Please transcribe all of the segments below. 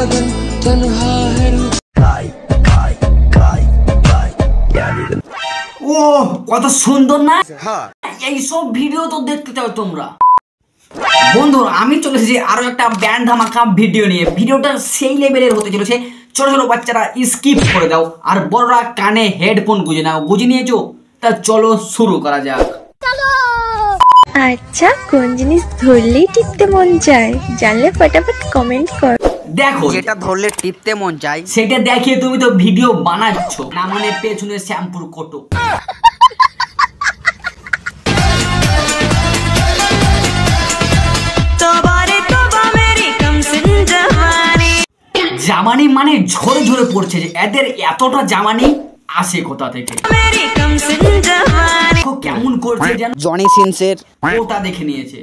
बदन तन्हा है ও কত সুন্দর না। এইসব ভিডিও তো দেখতে চাও তোমরা। বন্ধুরা আমি চলে এসেছি আরো একটা ব্যান্ড ধামাকা ভিডিও নিয়ে। ভিডিওটা সেই লেভেলের হতে চলেছে, ছোট ছোট বাচ্চারা স্কিপ করে দাও আর বড়রা কানে হেডফোন গুঁজে নাও। বুঝে নিয়েছো? তা চলো শুরু করা যাক। আচ্ছা, কোন জিনিস ধরলেই টিপতে মন চায়? জানলে ফটাফট কমেন্ট কর। দেখো যেটা ধরলে টিপতে মন চায় সেটা দেখিয়ে তুমি তো ভিডিও বানাচ্ছ না, মানে পেছনে শ্যাম্পুর কোটো। জামানি মানে ঝরে ঝরে পড়ছে, যে এদের এতটা জামানি আসে কোথা থেকে? কেমন করছে যেন জনি সিনসের ওটা দেখে নিয়েছে।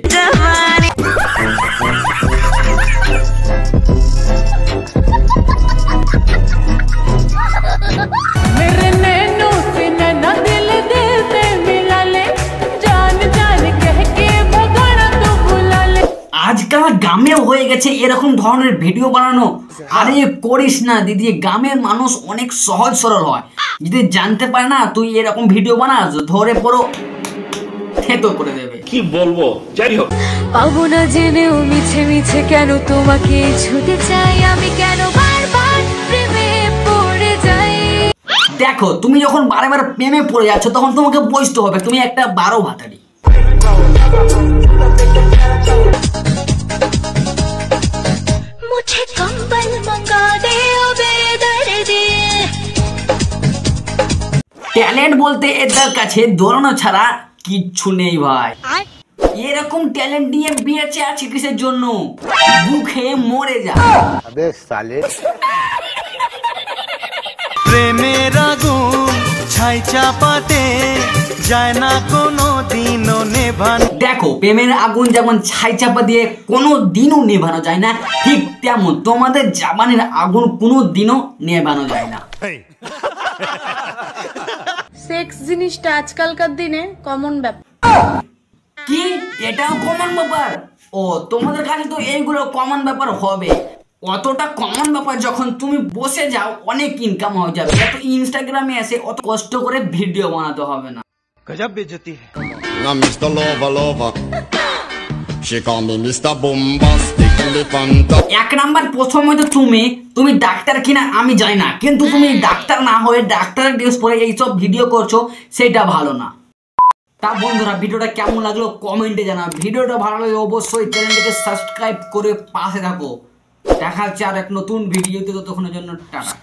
আজকাল গ্রামে হয়ে গেছে এরকম ধরনের ভিডিও বানানো। আরে করিস না দিদি, গ্রামের মানুষ অনেক সহজ সরল হয়। যদি জানতে পারে না তুই এরকম ভিডিও বানাস, ধরে পড়ো থেতো করে দেবে। কি বলবো, যাই হোক। পাবো না জেনেও মিছে মিছে কেন তোমাকে ছুতে চাই আমি, কেন বারবার প্রেমে পড়ে যাই। দেখো তুমি যখন বারে বারে প্রেমে পড়ে যাচ্ছ তখন তোমাকে বুঝতে হবে তুমি একটা 12 ভাতারি। ট্যালেন্ট বলতে এদের কাছে দৌড়ানো ছাড়া কিচ্ছু নেই ভাই। এরকম ট্যালেন্ট নিয়ে বেঁচে আছে কিসের জন্য? বুকে মরে যা। প্রেমের আগুন ছাই চাপাতে যায় না কোনো দিনও নেভানো। দেখো প্রেমের আগুন যেমন ছাই চাপা দিয়ে কোনো দিনও নেভানো যায় না, ঠিক তেমন তোমাদের জামানের আগুন কোনো দিনও নেভানো যায় না। সেক্স জিনিসটা আজকালকার দিনে কমন ব্যাপার। কি এটাও কমন ব্যাপার? ও তোমাদের কাছে তো এইগুলো কমন ব্যাপার হবে। অতটা কমন ব্যাপার যখন তুমি বসে যাও অনেক ইনকাম হয়ে যাবে। এত ইনস্টাগ্রামে এসে অত কষ্ট করে ভিডিও বানাতে হবে না। গজব বেজতি है। I'm Mr. Lover Lover. She call me Mr. Bombastic Elephant. এক নাম্বার প্রথমত তুমি ডাক্তার কিনা আমি জানি না, কিন্তু তুমি ডাক্তার না হয়ে ডাক্তারের ড্রেস পরে এইসব ভিডিও করছো, সেটা ভালো না। তা বন্ধুরা ভিডিওটা কেমন লাগলো কমেন্টে জানাও। ভিডিওটা ভালো লাগলে অবশ্যই চ্যানেলটাকে সাবস্ক্রাইব করে পাশে থাকো। দেখা হচ্ছে আর এক নতুন ভিডিওতে, ততক্ষণের জন্য টাটা।